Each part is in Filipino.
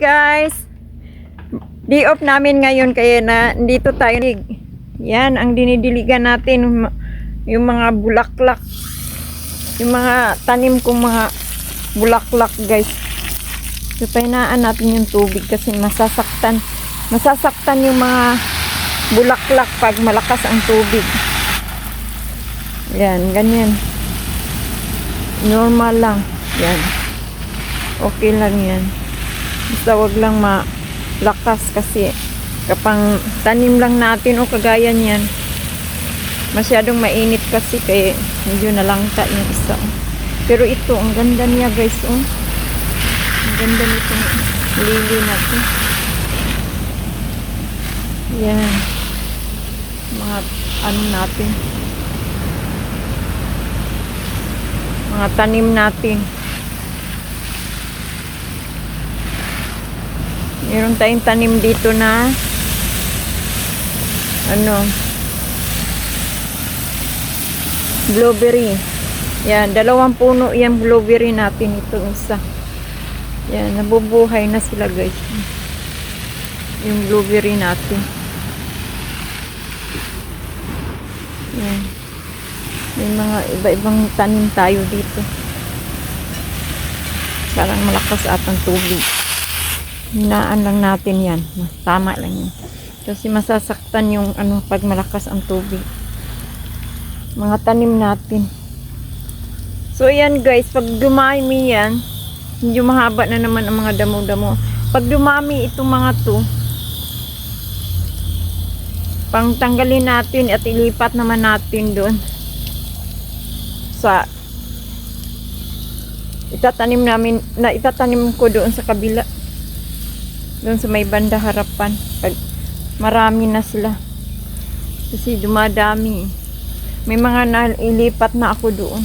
guys, day off namin ngayon kaya na dito tayo. Yan ang dinidiligan natin, yung mga bulaklak, yung mga tanim kong mga bulaklak guys. So pahinaan natin yung tubig kasi masasaktan yung mga bulaklak pag malakas ang tubig. Yan, ganyan. Normal lang. Yan. Okay lang yan. Basta wag lang malakas kasi kapag tanim lang natin o kagaya niyan, masyadong mainit kasi kaya medyo nalangka yung isa. Pero ito, ang ganda niya guys. Oh. Ang ganda nitong lily na to. Yan. Mga ano natin. Mga tanim natin. Meron tayong tanim dito na blueberry. Yan, 2 puno yan blueberry natin itong isa. Yan, nabubuhay na sila guys. Yung blueberry natin. Yan. May mga iba-ibang tanim tayo dito. Parang malakas atang tubig. Hinaan lang natin yan. Tama lang yan. Kasi masasaktan yung pag malakas ang tubig. Mga tanim natin. So yan guys, pag dumami yan, medyo mahaba na naman ang mga damo-damo. Pag dumami itong mga to, pang tanggalin natin at ilipat naman natin doon sa itatanim ko doon sa kabila, doon sa may banda harapan pag marami na sila kasi dumadami. May mga nailipat na ako doon,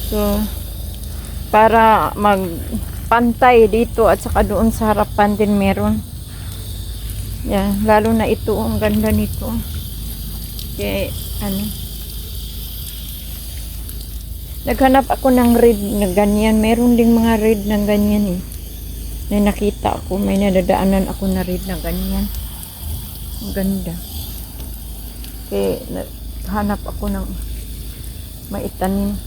so para magpantay dito at saka doon sa harapan din meron. Yan, lalo na ito, ang ganda nito. Kaya naghanap ako ng red na ganyan. Meron ding mga red na ganyan eh. May nakita ako, may nadadaanan ako na red na ganyan. Ang ganda. Kaya naghanap ako ng maitanim.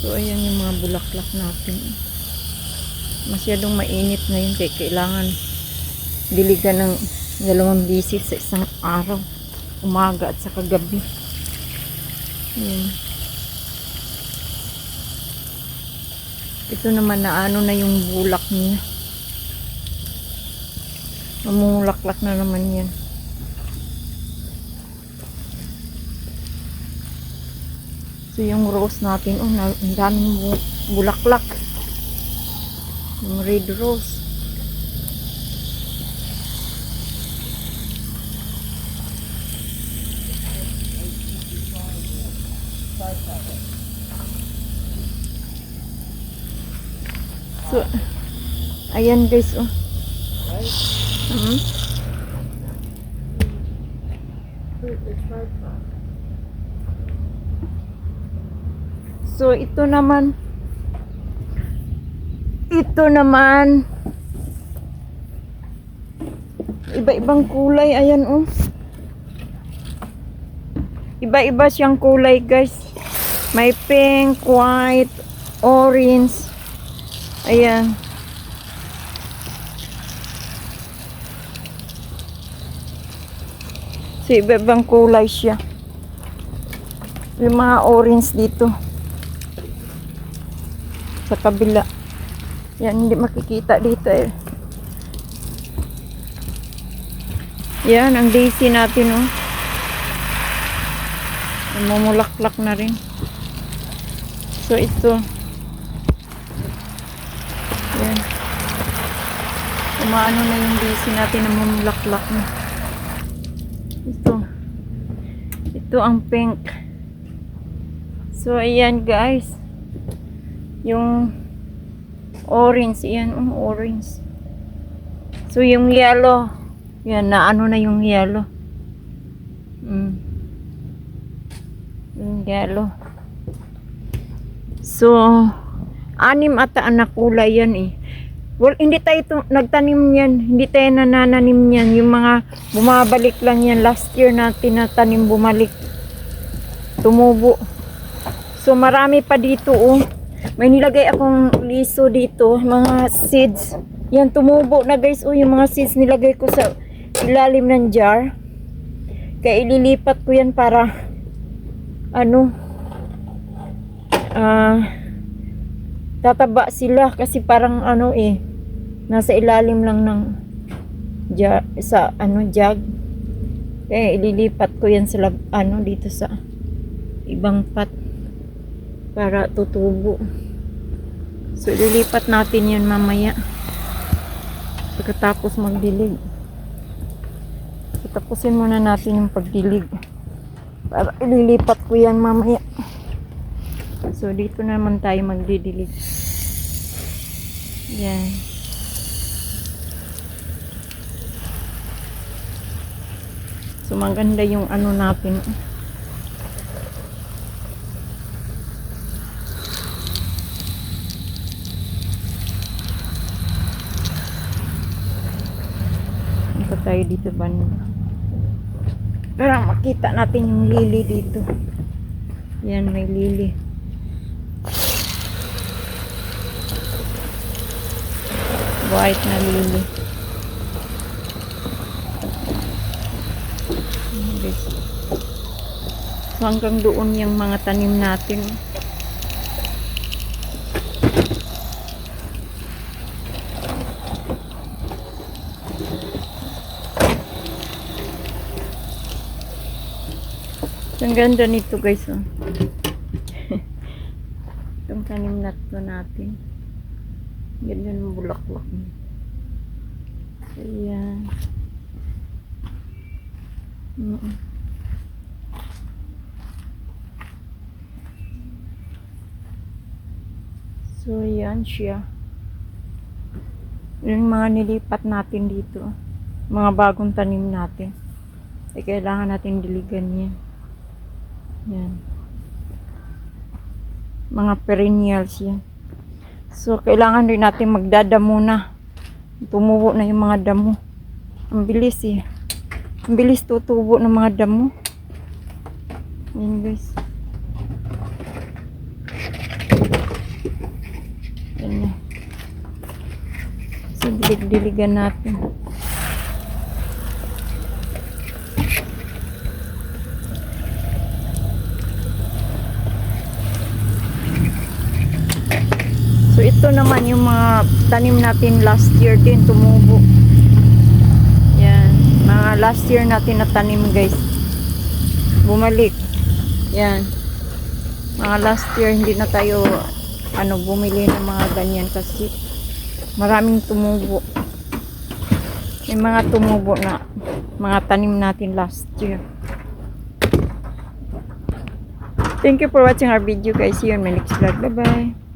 So ayan yung mga bulaklak natin. Masyadong mainit ngayon kaya kailangan diligan ng 2 bisis sa isang araw, umaga at saka gabi. Ito naman na na yung bulak niya, mamulaklak na naman yan. So yung rose natin, ang daming bulaklak, yung red rose. So, ayan guys, oh. So, ito naman, iba-ibang kulay, ayan, oh. Iba-iba siyang kulay, guys. May pink, white, orange. Ayan. So, iba-ibang kulay siya. Yung mga orange dito. Sa kabila. Yan, hindi makikita dito eh. Yan, ang daisy natin, oh. Mamulaklak na rin. So, ito. Yan. Umaano na yung daisy natin na mamulaklak na. Ito ang pink. So, ayan guys. Yung orange. Yan, orange. So, yung yellow. Yan, na yung yellow. Yung yellow. So, Anim ata ang nakulay yan eh. Well, hindi tayo nagtanim yan. Hindi tayo nanananim yan. Yung mga bumabalik lang yan. Last year natin na tanim bumalik. Tumubo. So marami pa dito oh. May nilagay akong liso dito. Mga seeds. Yan tumubo na guys. Oh, yung mga seeds nilagay ko sa ilalim ng jar. Kaya ililipat ko yan para tataba sila kasi parang nasa ilalim lang ng jar, jug. Kaya ililipat ko yan sa dito sa ibang pot para tutubo. So ililipat natin yan mamaya pagkatapos magdilig. Tapusin muna natin yung pagdilig para ililipat ko yan mamaya. So dito naman tayo magdidilig. Yan. So maganda yung natin. Ito tayo dito banda. Para makita natin yung lili dito. Yan, may lili. White na lili. So hanggang doon yung mga tanim natin. Ang ganda nito guys oh. Itong tanim na to natin. Ganda ng bulaklak niya. Ayan. So yan siya. Yung mga nilipat natin dito. Mga bagong tanim natin. Ay kailangan natin diligan yan. Yan. Mga perennials yan. So, kailangan rin natin magdadamo na. Tumubo na yung mga damo. Ang bilis eh. Ang bilis tutubo ng mga damo. Yan guys. Yan na. So, dilig-diligan natin. So ito naman yung mga tanim natin last year din tumubo. Yan, mga last year natin na tanim guys. Bumalik. Yan. Mga last year hindi na tayo bumili ng mga ganyan kasi maraming tumubo. May mga tumubo na mga tanim natin last year. Thank you for watching our video guys. See you in my next vlog. Bye bye.